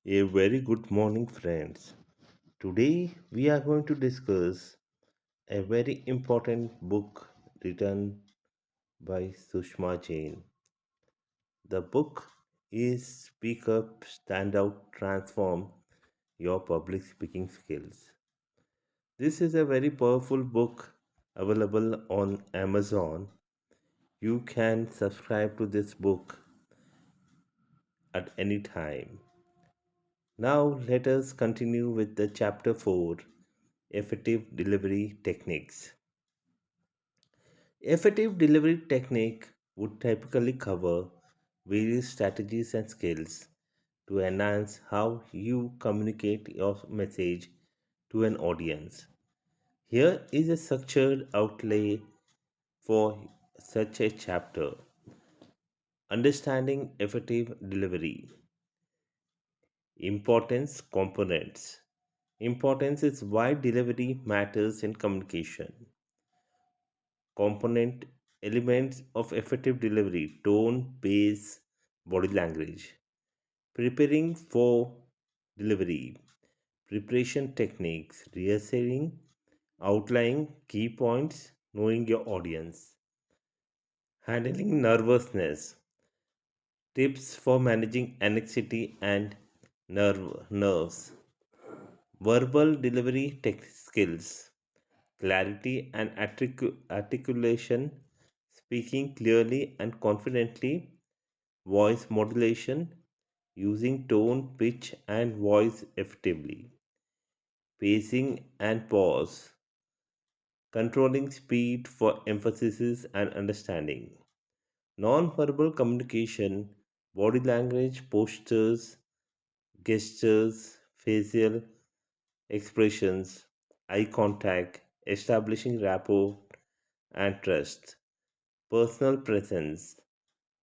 A very good morning, friends. Today we are going to discuss a very important book written by Sushma Jain. The book is Speak Up, Stand Out, Transform Your Public Speaking Skills. This is a very powerful book available on Amazon. You can subscribe to this book at any time. Now let us continue with the chapter 4, Effective Delivery Techniques. Effective delivery technique would typically cover various strategies and skills to enhance how you communicate your message to an audience. Here is a structured outlay for such a chapter. Understanding effective delivery. Importance components. Importance is why delivery matters in communication. Component elements of effective delivery: tone, pace, body language. Preparing for delivery: preparation techniques, rehearsing, outlining key points, knowing your audience. Handling nervousness: tips for managing anxiety and nerves. Verbal delivery skills: clarity and articulation, speaking clearly and confidently, voice modulation, using tone, pitch, and voice effectively, pacing and pause, controlling speed for emphasis and understanding, non-verbal communication, body language, postures, gestures, facial expressions, eye contact, establishing rapport and trust, personal presence,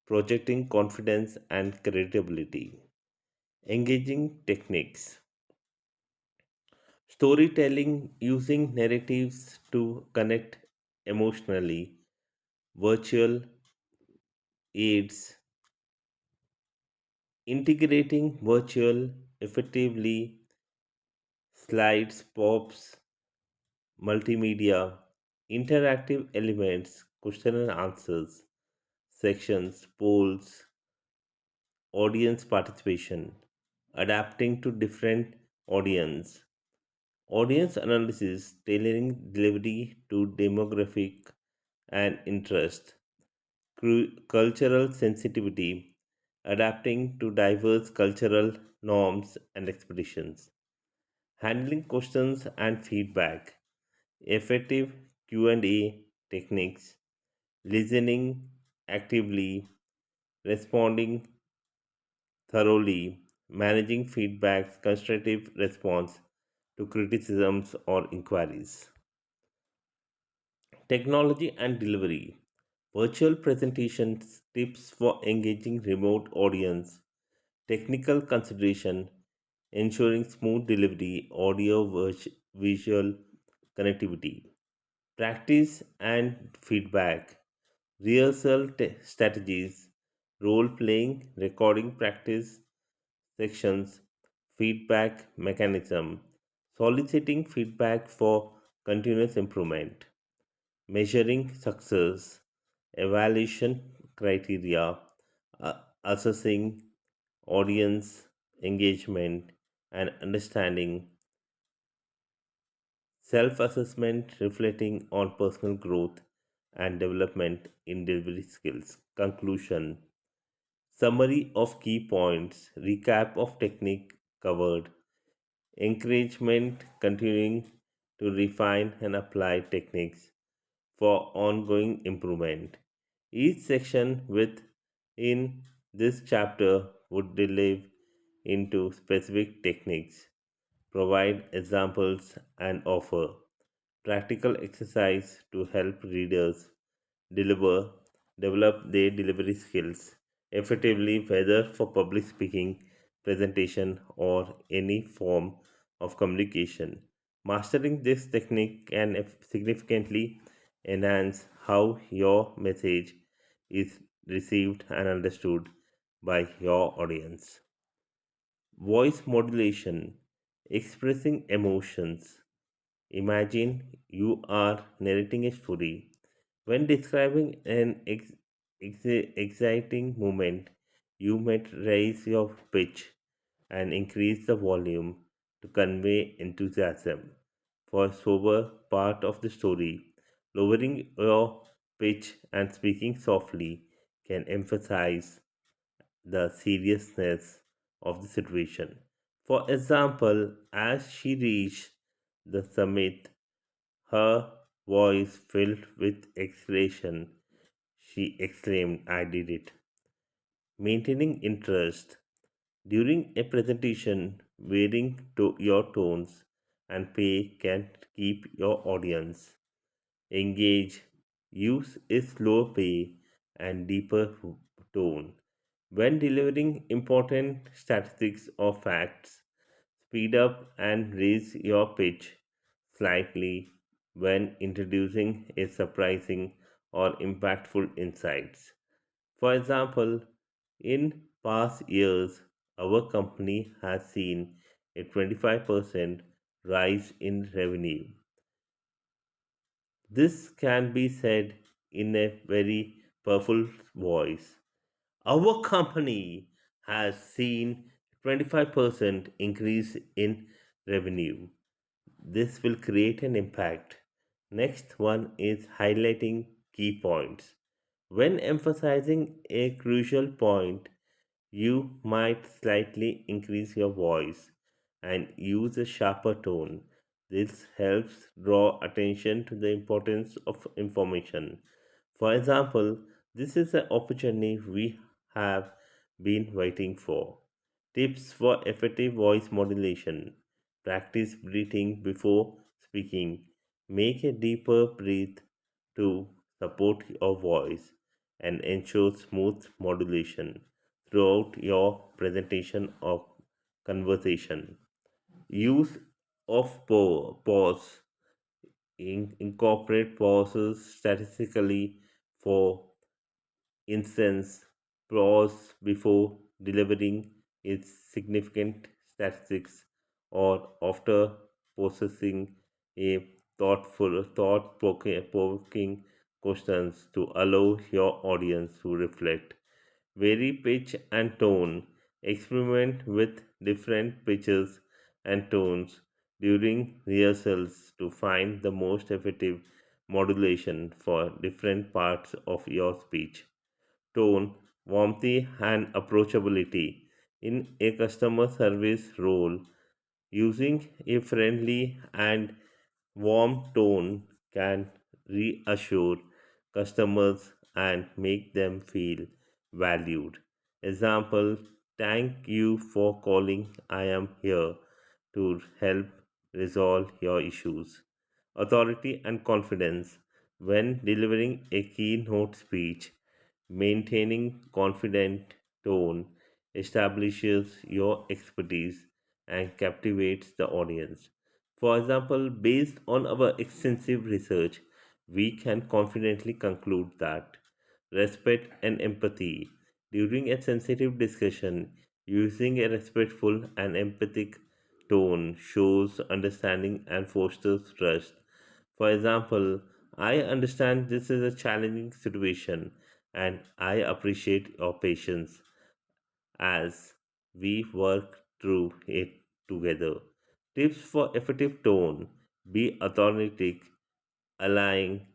projecting confidence and credibility, engaging techniques, storytelling using narratives to connect emotionally, virtual aids, integrating virtual effectively, slides, pops, multimedia, interactive elements, question and answers, sections, polls, audience participation, adapting to different audience analysis, tailoring delivery to demographic and interest, cultural sensitivity, adapting to diverse cultural norms and expectations, handling questions and feedback, effective Q&A techniques, listening actively, responding thoroughly, managing feedback, constructive response to criticisms or inquiries. Technology and delivery. Virtual presentations, tips for engaging remote audience, technical consideration, ensuring smooth delivery, audio visual connectivity. Practice and feedback, rehearsal strategies, role playing, recording practice sections, feedback mechanism, soliciting feedback for continuous improvement, measuring success, evaluation criteria, assessing audience engagement and understanding, self assessment reflecting on personal growth and development in delivery skills. Conclusion: summary of key points, recap of technique covered, encouragement continuing to refine and apply techniques for ongoing improvement. Each section within this chapter would delve into specific techniques, provide examples, and offer practical exercise to help readers deliver develop their delivery skills effectively, whether for public speaking, presentation, or any form of communication. Mastering this technique can significantly enhance how your message is received and understood by your audience. Voice modulation, expressing emotions. Imagine you are narrating a story. When describing an exciting moment, you might raise your pitch and increase the volume to convey enthusiasm. For sober part of the story, lowering your pitch and speaking softly can emphasize the seriousness of the situation. For example, as she reached the summit, her voice filled with exhilaration, she exclaimed, I did it. Maintaining interest. During a presentation, varying your tones and pay can keep your audience engaged. Use a slow pay and deeper tone. When delivering important statistics or facts, speed up and raise your pitch slightly when introducing a surprising or impactful insights. For example, in past years, our company has seen a 25% rise in revenue. This can be said in a very powerful voice. Our company has seen 25% increase in revenue. This will create an impact. Next one is highlighting key points. When emphasizing a crucial point, you might slightly increase your voice and use a sharper tone. This helps draw attention to the importance of information. For example, this is an opportunity we have been waiting for. Tips for effective voice modulation. Practice breathing before speaking. Make a deeper breath to support your voice and ensure smooth modulation throughout your presentation or conversation. Use of pause. Incorporate pauses statistically. For instance, pause before delivering its significant statistics or after processing a thought-provoking questions to allow your audience to reflect. Vary pitch and tone. Experiment with different pitches and tones during rehearsals to find the most effective modulation for different parts of your speech. Tone, warmth, and approachability. In a customer service role, using a friendly and warm tone can reassure customers and make them feel valued. Example, thank you for calling. I am here to help resolve your issues. Authority and confidence. When delivering a keynote speech, maintaining confident tone establishes your expertise and captivates the audience. For example, based on our extensive research, we can confidently conclude that respect and empathy during a sensitive discussion, using a respectful and empathic tone shows understanding and fosters trust. For example, I understand this is a challenging situation and I appreciate your patience as we work through it together. Tips for effective tone. Be authentic, align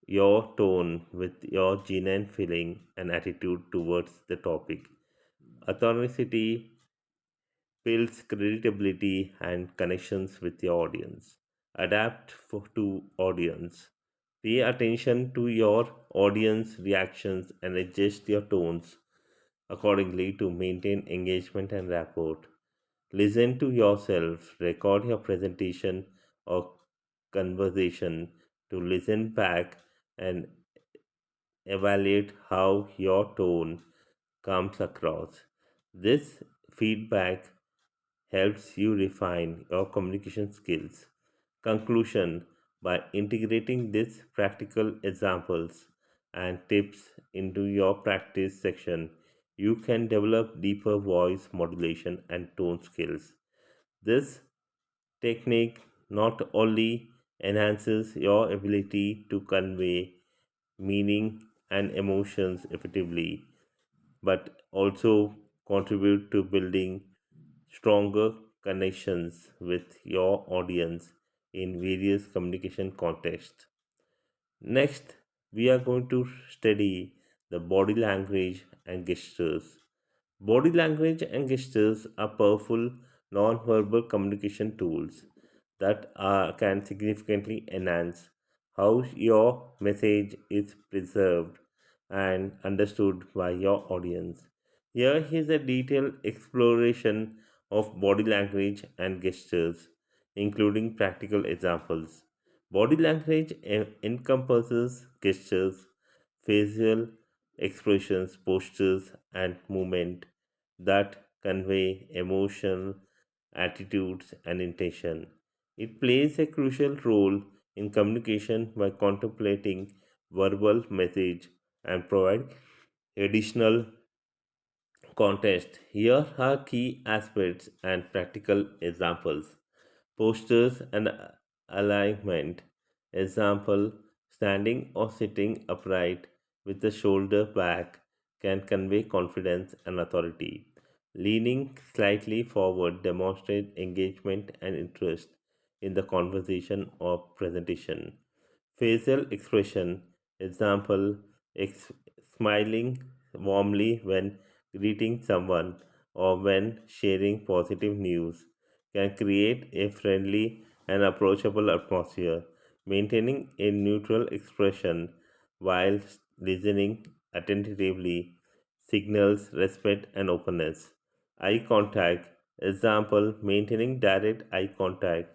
your tone with your genuine feeling and attitude towards the topic. Authenticity builds credibility and connections with your audience. Adapt to audience. Pay attention to your audience reactions and adjust your tones accordingly to maintain engagement and rapport. Listen to yourself, record your presentation or conversation to listen back and evaluate how your tone comes across. This feedback helps you refine your communication skills. Conclusion. By integrating these practical examples and tips into your practice section, you can develop deeper voice modulation and tone skills. This technique not only enhances your ability to convey meaning and emotions effectively, but also contribute to building stronger connections with your audience in various communication contexts. Next, we are going to study the body language and gestures. Body language and gestures are powerful non-verbal communication tools that can significantly enhance how your message is preserved and understood by your audience. Here is a detailed exploration of body language and gestures, including practical examples. Body language encompasses gestures, facial expressions, postures, and movement that convey emotion, attitudes, and intention. It plays a crucial role in communication by contemplating verbal message and provide additional context. Here are key aspects and practical examples. Postures and alignment. Example: standing or sitting upright with the shoulder back can convey confidence and authority. Leaning slightly forward demonstrates engagement and interest in the conversation or presentation. Facial expression. Example: smiling warmly when greeting someone or when sharing positive news can create a friendly and approachable atmosphere. Maintaining a neutral expression while listening attentively signals respect and openness. Eye contact. Example: maintaining direct eye contact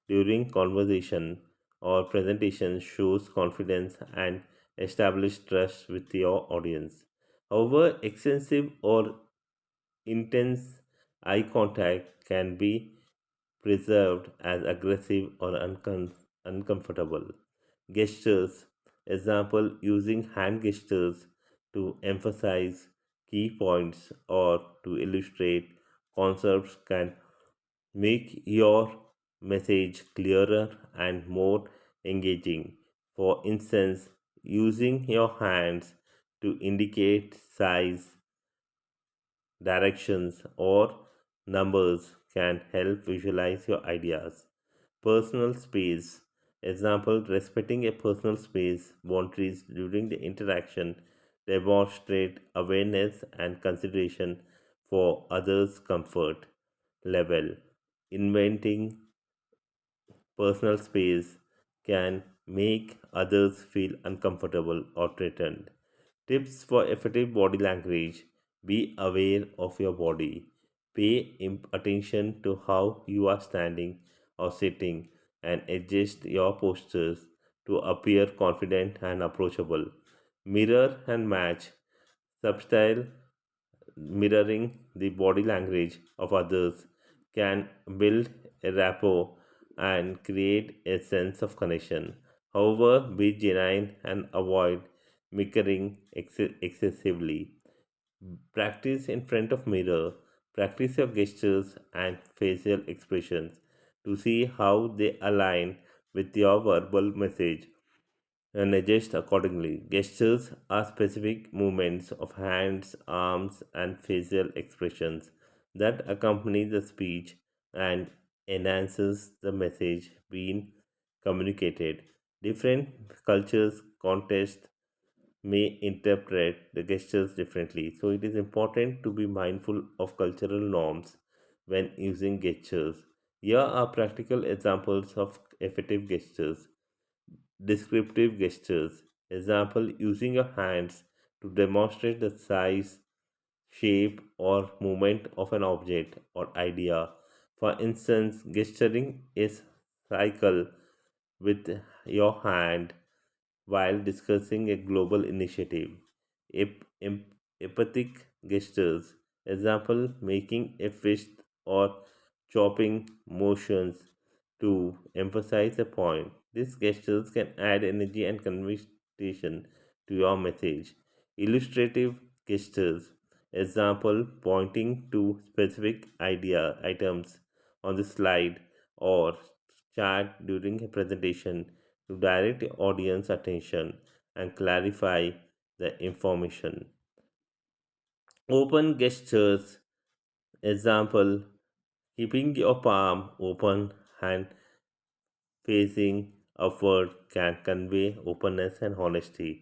during conversation or presentation shows confidence and establishes trust with your audience. However, extensive or intense eye contact can be preserved as aggressive or uncomfortable. Gestures. Example: using hand gestures to emphasize key points or to illustrate concepts can make your message clearer and more engaging. For instance, using your hands to indicate size, directions, or numbers can help visualize your ideas. Personal space. Example: respecting a personal space boundaries during the interaction demonstrate awareness and consideration for others' comfort level. Inventing personal space can make others feel uncomfortable or threatened. Tips for effective body language: be aware of your body. Pay attention to how you are standing or sitting and adjust your postures to appear confident and approachable. Mirror and match. Substyle mirroring the body language of others can build a rapport and create a sense of connection. However, be genuine and avoid mimicking excessively. Practice in front of mirror. Practice your gestures and facial expressions to see how they align with your verbal message and adjust accordingly. Gestures are specific movements of hands, arms, and facial expressions that accompany the speech and enhances the message being communicated. Different cultures, contexts may interpret the gestures differently, so it is important to be mindful of cultural norms when using gestures. Here are practical examples of effective gestures. Descriptive gestures. Example: using your hands to demonstrate the size, shape, or movement of an object or idea. For instance, gesturing a cycle with your hand while discussing a global initiative. Empathic gestures. Example: making a fist or chopping motions to emphasize a point. These gestures can add energy and conviction to your message. Illustrative gestures. Example, pointing to specific idea items on the slide or chat during a presentation to direct audience attention and clarify the information. Open gestures, example, keeping your palm open and facing upward can convey openness and honesty.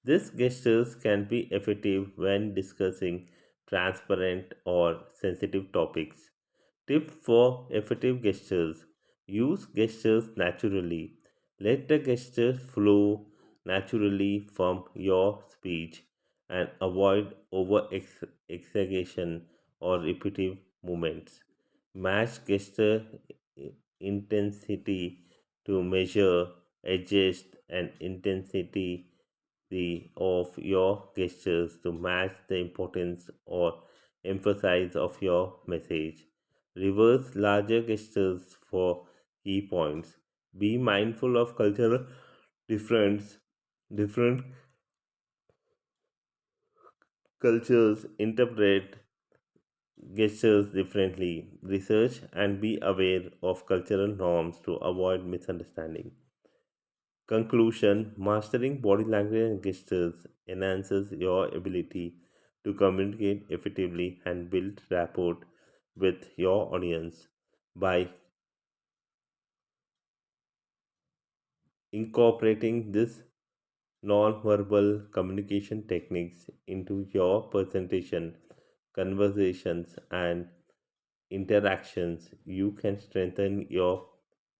These gestures can be effective when discussing transparent or sensitive topics. Tip for effective gestures: use gestures naturally. Let the gestures flow naturally from your speech and avoid over exaggeration or repetitive movements. Match gesture intensity to measure, adjust, and intensity of your gestures to match the importance or emphasis of your message. Reverse larger gestures for key points. Be mindful of cultural difference. Different cultures interpret gestures differently. Research and be aware of cultural norms to avoid misunderstanding. Conclusion: mastering body language and gestures enhances your ability to communicate effectively and build rapport with your audience. By incorporating this non-verbal communication techniques into your presentation, conversations, and interactions, you can strengthen your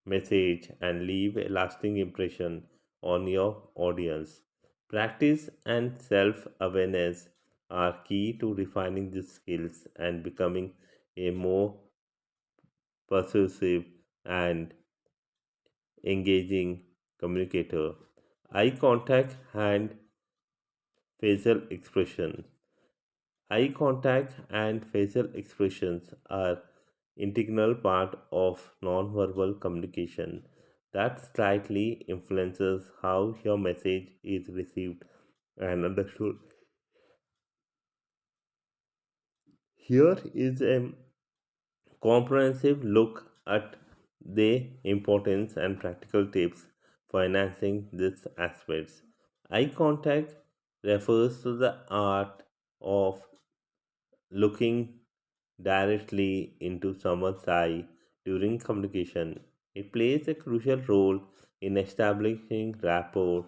message and leave a lasting impression on your audience. Practice and self awareness are key to refining these skills and becoming a more persuasive and engaging communicator. Eye contact and facial expression. Eye contact and facial expressions are integral part of nonverbal communication that slightly influences how your message is received and understood. Here is a comprehensive look at the importance and practical tips for enhancing these aspects. Eye contact refers to the art of looking directly into someone's eye during communication. It plays a crucial role in establishing rapport,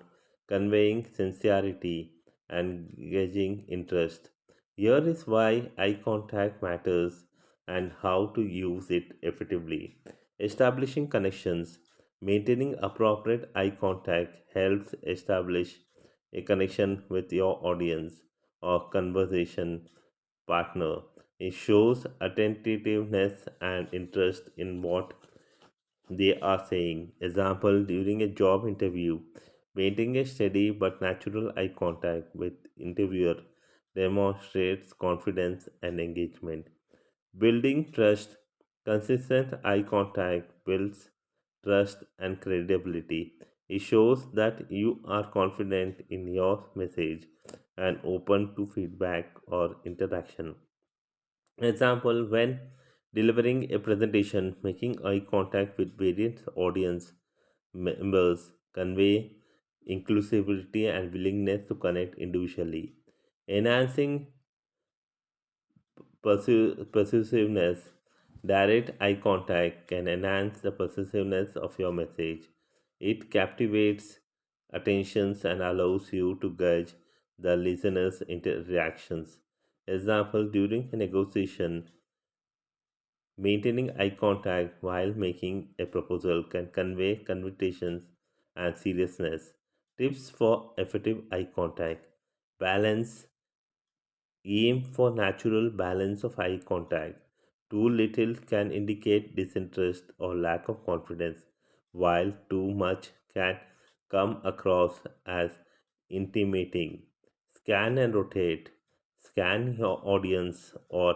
conveying sincerity, and gauging interest. Here is why eye contact matters and how to use it effectively. Establishing connections. Maintaining appropriate eye contact helps establish a connection with your audience or conversation partner. It shows attentiveness and interest in what they are saying. Example, during a job interview, maintaining a steady but natural eye contact with interviewer demonstrates confidence and engagement. Building trust, consistent eye contact builds trust and credibility. It shows that you are confident in your message and open to feedback or interaction. Example, when delivering a presentation, making eye contact with various audience members convey inclusivity and willingness to connect individually. Enhancing persuasiveness. Direct eye contact can enhance the persuasiveness of your message. It captivates attentions and allows you to gauge the listener's reactions. Example, during a negotiation, maintaining eye contact while making a proposal can convey convictions and seriousness. Tips for effective eye contact: balance. Aim for natural balance of eye contact. Too little can indicate disinterest or lack of confidence, while too much can come across as intimidating. Scan and rotate. Scan your audience or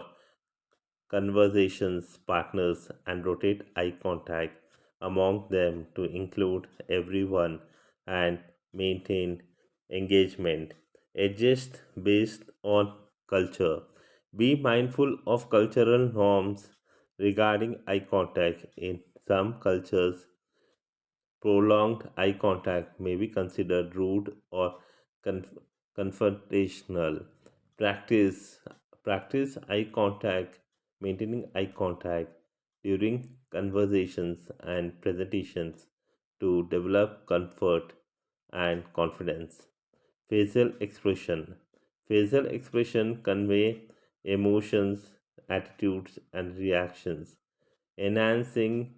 conversations partners and rotate eye contact among them to include everyone and maintain engagement. Adjust based on culture. Be mindful of cultural norms regarding eye contact. In some cultures, prolonged eye contact may be considered rude or conf- confrontational. Practice practice eye contact, maintaining eye contact during conversations and presentations to develop comfort and confidence. Facial expression. Facial expression convey emotions, attitudes, and reactions, enhancing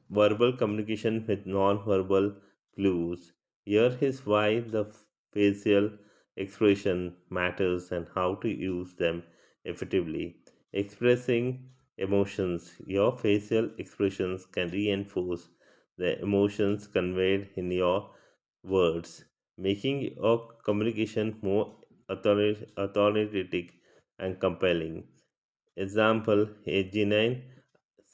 verbal communication with non-verbal clues. Here is why the facial expression matters and how to use them effectively. Expressing emotions. Your facial expressions can reinforce the emotions conveyed in your words, making your communication more authoritative and compelling. Example: a genuine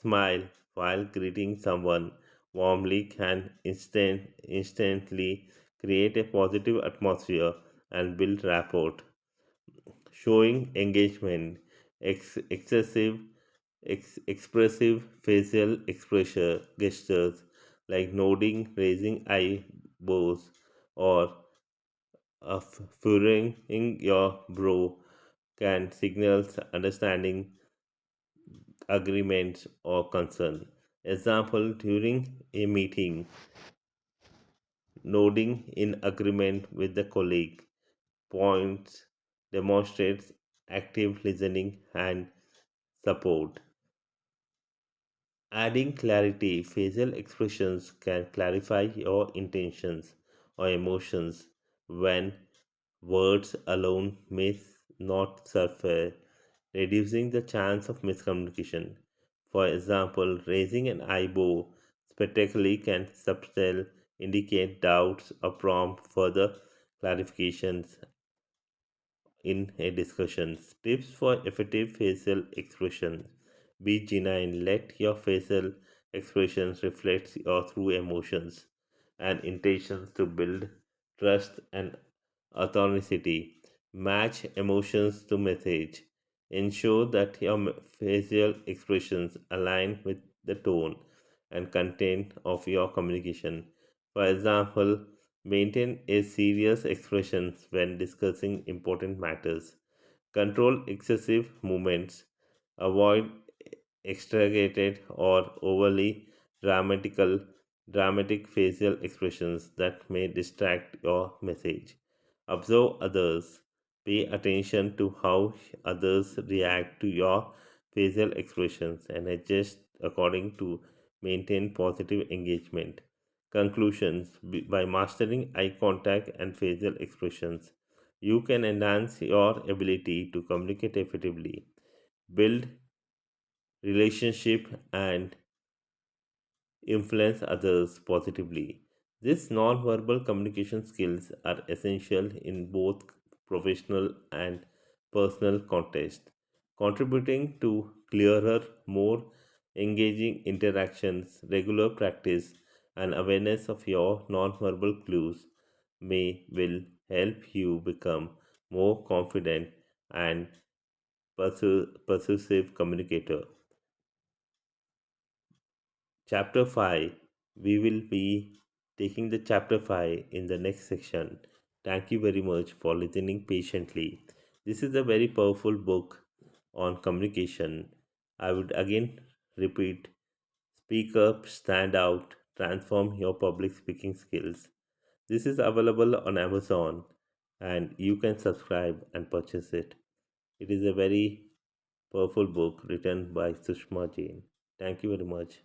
smile while greeting someone warmly can instantly create a positive atmosphere and build rapport. Showing engagement, expressive facial expression gestures like nodding, raising eyebrows, or furrowing your brow can signal understanding, agreement, or concern. Example: during a meeting, nodding in agreement with the colleague points demonstrates active listening and support. Adding clarity, facial expressions can clarify your intentions or emotions when words alone may not surface, reducing the chance of miscommunication. For example, raising an eyebrow spectacularly can subtly indicate doubts or prompt further clarifications in a discussion. Tips for effective facial expressions. Be genuine. Let your facial expressions reflect your true emotions and intentions to build trust and authenticity. Match emotions to message. Ensure that your facial expressions align with the tone and content of your communication. For example, maintain a serious expression when discussing important matters. Control excessive movements. Avoid exaggerated or overly dramatical dramatic facial expressions that may distract your message. Observe others. Pay attention to how others react to your facial expressions and adjust according to maintain positive engagement. Conclusions: by mastering eye contact and facial expressions, you can enhance your ability to communicate effectively, build relationship, and influence others positively. These non-verbal communication skills are essential in both professional and personal contexts, contributing to clearer, more engaging interactions. Regular practice and awareness of your non-verbal clues may will help you become more confident and persuasive communicator. Chapter 5. We will be taking the chapter 5 in the next section. Thank you very much for listening patiently. This is a very powerful book on communication. I would again repeat: speak up, stand out, transform your public speaking skills. This is available on Amazon and you can subscribe and purchase it. It is a very powerful book written by Sushma Jain. Thank you very much.